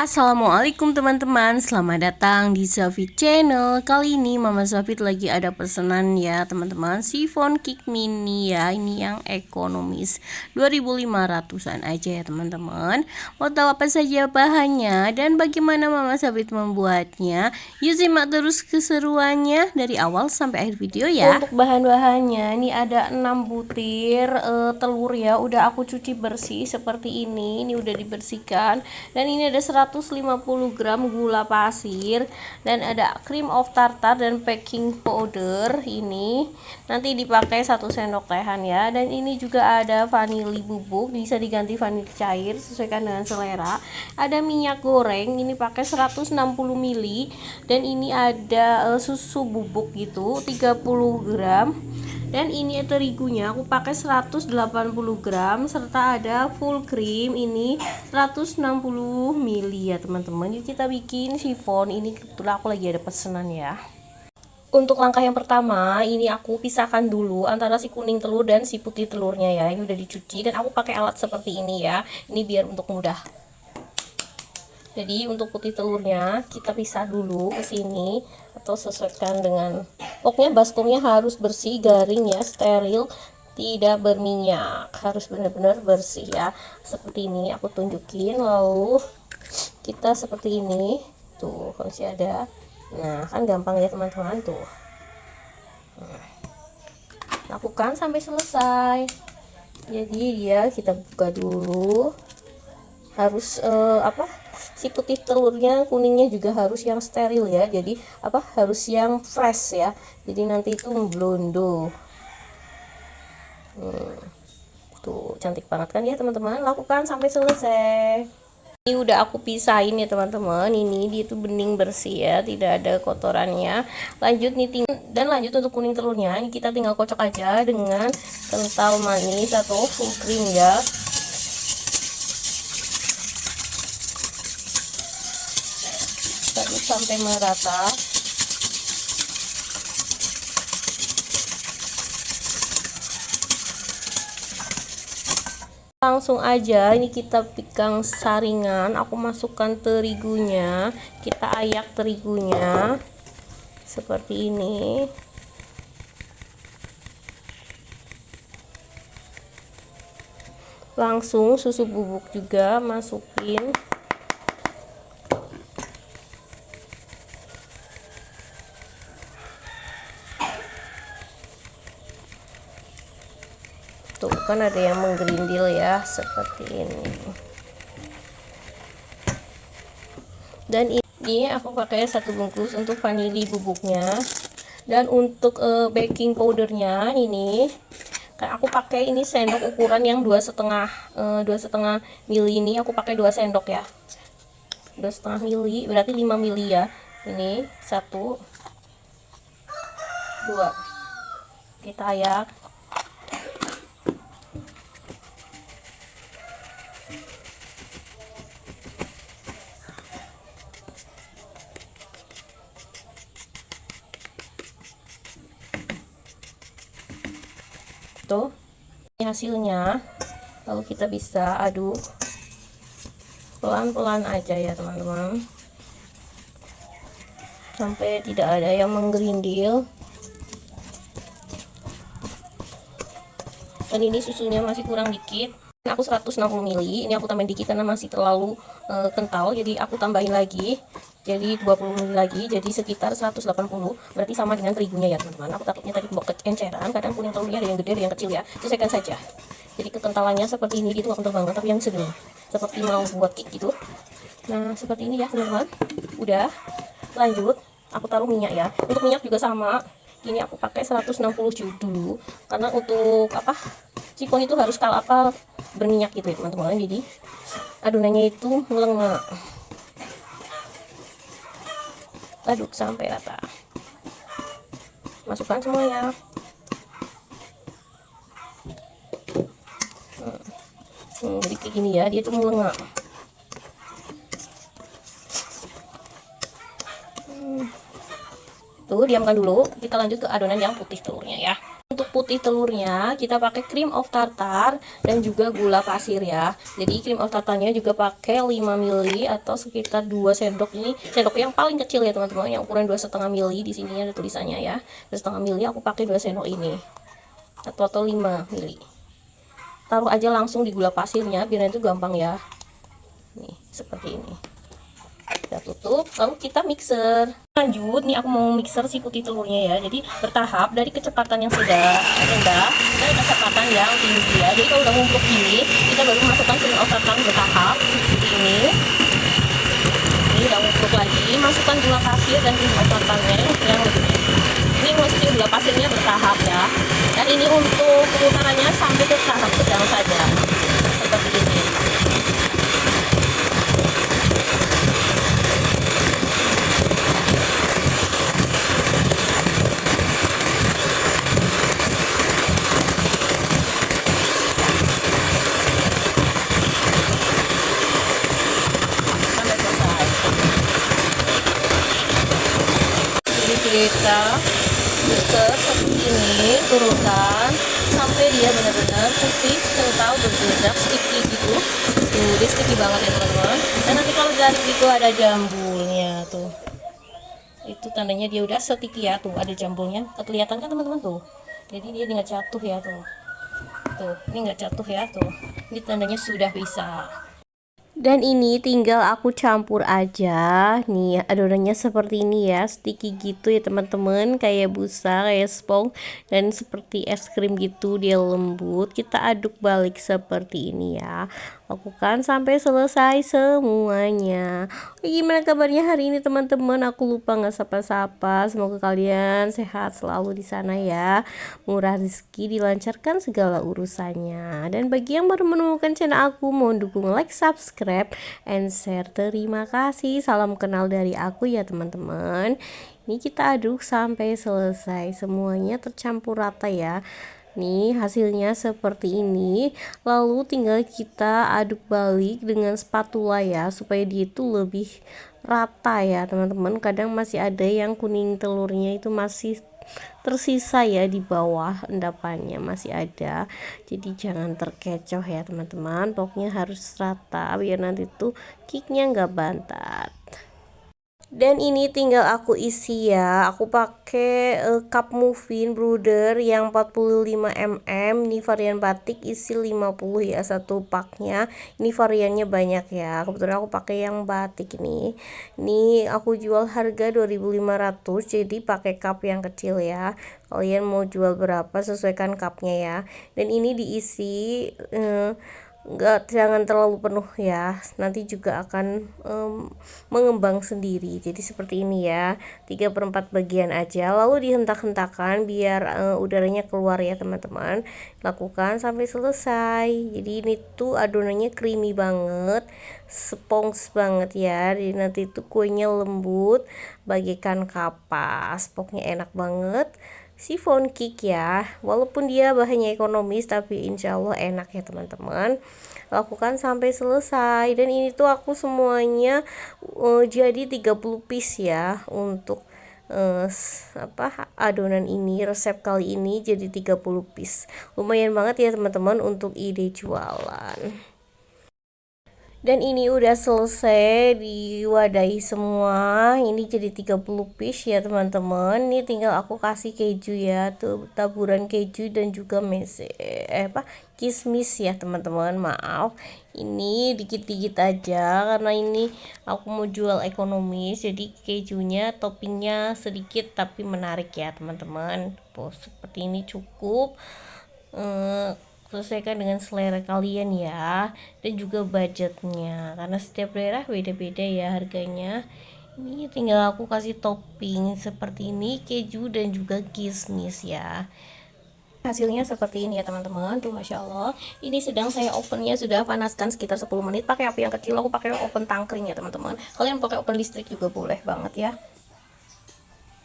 Assalamualaikum teman-teman, selamat datang di Zafit Channel. Kali ini Mama Zafit lagi ada pesanan ya teman-teman, chiffon cake mini ya. Ini yang ekonomis 2.500-an aja ya teman-teman. Mau tahu apa saja bahannya dan bagaimana Mama Zafit membuatnya? Yuk simak terus keseruannya dari awal sampai akhir video ya. Untuk bahan-bahannya ini ada 6 butir telur ya, udah aku cuci bersih seperti ini. Ini udah dibersihkan. Dan ini ada 150 gram gula pasir dan ada cream of tartar dan baking powder. Ini nanti dipakai 1 sendok tehan ya. Dan ini juga ada vanili bubuk, bisa diganti vanili cair sesuaikan dengan selera. Ada minyak goreng, ini pakai 160 ml. Dan ini ada susu bubuk gitu 30 gram. Dan ini terigunya aku pakai 180 gram serta ada full cream ini 160 ml ya teman-teman. Yuk kita bikin chiffon. Ini kebetulan aku lagi ada pesanan ya. Untuk langkah yang pertama, ini aku pisahkan dulu antara si kuning telur dan si putih telurnya ya. Ini udah dicuci dan aku pakai alat seperti ini ya. Ini biar untuk mudah. Jadi untuk putih telurnya kita pisah dulu ke sini atau sesuaikan dengan, pokoknya baskomnya harus bersih, garing ya, steril, tidak berminyak, harus benar-benar bersih ya. Seperti ini aku tunjukin, lalu kita seperti ini tuh masih ada. Nah kan gampang ya teman-teman tuh. Lakukan sampai selesai. Jadi dia kita buka dulu, harus si putih telurnya, kuningnya juga harus yang steril ya. Jadi harus yang fresh ya, jadi nanti itu blondo. Tuh cantik banget kan ya teman-teman. Lakukan sampai selesai. Ini udah aku pisahin ya teman-teman. Ini dia tuh bening bersih ya, tidak ada kotorannya. Lanjut nih dan lanjut untuk kuning telurnya, ini kita tinggal kocok aja dengan kental manis atau full cream ya. Aduk sampai merata. Langsung aja ini kita pegang saringan, aku masukkan terigunya, kita ayak terigunya seperti ini. Langsung susu bubuk juga masukin. Tuh kan ada yang menggerindil ya, seperti ini. Dan ini aku pakai 1 bungkus untuk vanili bubuknya. Dan untuk baking powdernya ini kan aku pakai ini sendok ukuran yang 2,5 mili. Ini aku pakai 2 sendok ya, 2,5 mili berarti 5 mili ya. Ini 1 2 kita ayak. Tuh ini hasilnya. Lalu kita bisa aduk pelan-pelan aja ya teman-teman, sampai tidak ada yang menggerindil. Dan ini susunya masih kurang dikit, aku 160 ml. Ini aku tambahin dikit karena masih terlalu kental, jadi aku tambahin lagi jadi 20 ml lagi, jadi sekitar 180. Berarti sama dengan terigunya ya teman-teman. Aku takutnya tadi mbok kenceran, kadang kuning telurnya ada yang gede ada yang kecil ya, sesuaikan saja. Jadi kekentalannya seperti ini, itu kental banget tapi yang sedang seperti mau buat cake gitu. Nah seperti ini ya teman-teman. Udah, lanjut aku taruh minyak ya. Untuk minyak juga sama, ini aku pakai 160 dulu karena untuk chiffon itu harus berminyak gitu ya teman-teman. Jadi adonannya itu melengak. Aduk sampai rata, masukkan semuanya. Jadi kayak gini ya, dia tuh melengak. Tuh diamkan dulu, kita lanjut ke adonan yang putih telurnya ya. Untuk putih telurnya kita pakai cream of tartar dan juga gula pasir ya. Jadi cream of tartarnya juga pakai 5 ml atau sekitar 2 sendok. Ini sendok yang paling kecil ya teman-teman, yang ukuran 2,5 ml. Di sini ada tulisannya ya, 2,5 ml. Aku pakai 2 sendok ini atau 5 ml. Taruh aja langsung di gula pasirnya biar itu gampang ya. Nih seperti ini. Kita tutup, lalu kita mixer. Lanjut nih, aku mau mixer si putih telurnya ya. Jadi bertahap dari kecepatan yang sudah rendah ke kecepatan yang tinggi ya. Jadi kalau udah ngumpul gini, kita baru masukkan cream of tartar bertahap seperti ini. Ini udah ngumpul lagi, masukkan gula pasir dan cream of tartarnya yang lebih. Ini mesti gula pasirnya bertahap ya. Dan ini untuk pemutarannya sampai ke tahap sedang saja. Seperti ini. Kita mixer seperti ini, turunkan sampai dia benar-benar putih, kental, berjejak, sticky gitu. Tuh, dia sticky banget ya teman-teman. Dan nanti kalau garing itu ada jambulnya tuh. Itu tandanya dia udah sticky ya, tuh ada jambulnya. Kelihatan kan teman-teman tuh. Jadi dia nggak jatuh ya tuh. Tuh, ini nggak jatuh ya tuh. Ini tandanya sudah bisa. Dan ini tinggal aku campur aja. Nih adonannya seperti ini ya, sticky gitu ya teman-teman, kayak busa, kayak spong, dan seperti es krim gitu, dia lembut. Kita aduk balik seperti ini ya. Lakukan sampai selesai semuanya. Gimana kabarnya hari ini teman-teman? Aku lupa nggak sapa-sapa. Semoga kalian sehat selalu di sana ya. Murah rezeki, dilancarkan segala urusannya. Dan bagi yang baru menemukan channel aku, mohon dukung like, subscribe, and share. Terima kasih. Salam kenal dari aku ya teman-teman. Ini kita aduk sampai selesai. Semuanya tercampur rata ya. Nih hasilnya seperti ini. Lalu tinggal kita aduk balik dengan spatula ya, supaya dia itu lebih rata ya teman-teman. Kadang masih ada yang kuning telurnya itu masih tersisa ya, di bawah endapannya masih ada. Jadi jangan terkecoh ya teman-teman, pokoknya harus rata biar nanti tuh cake-nya nggak bantat. Dan ini tinggal aku isi ya. Aku pakai cup muffin brooder yang 45 ml. Ini varian batik, isi 50 ya satu paknya. Ini variannya banyak ya. Kebetulan aku pakai yang batik ini. Ini aku jual harga 2.500. Jadi pakai cup yang kecil ya. Kalian mau jual berapa sesuaikan cupnya ya. Dan ini diisi jangan terlalu penuh ya, nanti juga akan mengembang sendiri. Jadi seperti ini ya, 3/4 bagian aja, lalu dihentak-hentakan biar udaranya keluar ya teman-teman. Lakukan sampai selesai. Jadi ini tuh adonannya creamy banget, sponge banget ya. Jadi nanti tuh kuenya lembut bagaikan kapas, pokoknya enak banget. Chiffon cake ya, walaupun dia bahannya ekonomis tapi insya Allah enak ya teman-teman. Lakukan sampai selesai. Dan ini tuh aku semuanya jadi 30 piece ya untuk adonan ini. Resep kali ini jadi 30 piece, lumayan banget ya teman-teman untuk ide jualan. Dan ini udah selesai diwadahi semua. Ini jadi 30 piece ya teman-teman. Ini tinggal aku kasih keju ya, tuh taburan keju dan juga kismis ya teman-teman. Maaf, ini dikit-dikit aja karena ini aku mau jual ekonomis. Jadi kejunya toppingnya sedikit tapi menarik ya teman-teman. Seperti ini cukup. Selesaikan dengan selera kalian ya, dan juga budgetnya, karena setiap daerah beda-beda ya harganya. Ini tinggal aku kasih topping seperti ini, keju dan juga kismis ya. Hasilnya seperti ini ya teman-teman. Tuh masya Allah, ini sedang saya ovennya sudah panaskan sekitar 10 menit pakai api yang kecil. Aku pakai oven tangkring ya teman-teman, kalian pakai oven listrik juga boleh banget ya.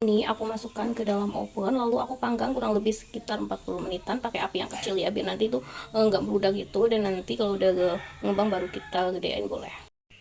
Ini aku masukkan ke dalam oven, lalu aku panggang kurang lebih sekitar 40 menitan pakai api yang kecil ya, biar nanti tuh nggak meludak gitu. Dan nanti kalau udah ngembang baru kita gedein boleh.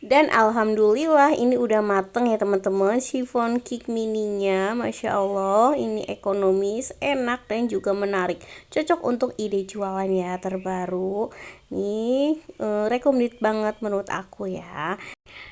Dan alhamdulillah ini udah mateng ya teman-teman, chiffon cake mininya. Masya Allah, ini ekonomis, enak dan juga menarik. Cocok untuk ide jualan ya terbaru. Nih recommended banget menurut aku ya.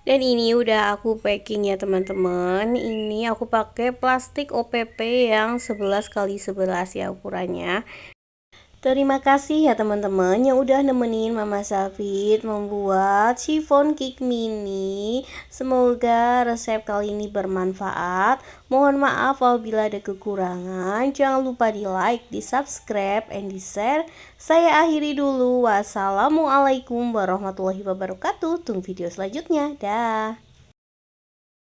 Dan ini udah aku packing ya teman-teman. Ini aku pakai plastik OPP yang 11 kali 11 ya ukurannya. Terima kasih ya teman-teman yang udah nemenin Mama Safit membuat chiffon cake mini. Semoga resep kali ini bermanfaat. Mohon maaf apabila ada kekurangan. Jangan lupa di like, di subscribe, and di share. Saya akhiri dulu. Wassalamualaikum warahmatullahi wabarakatuh. Tunggu video selanjutnya. Dah.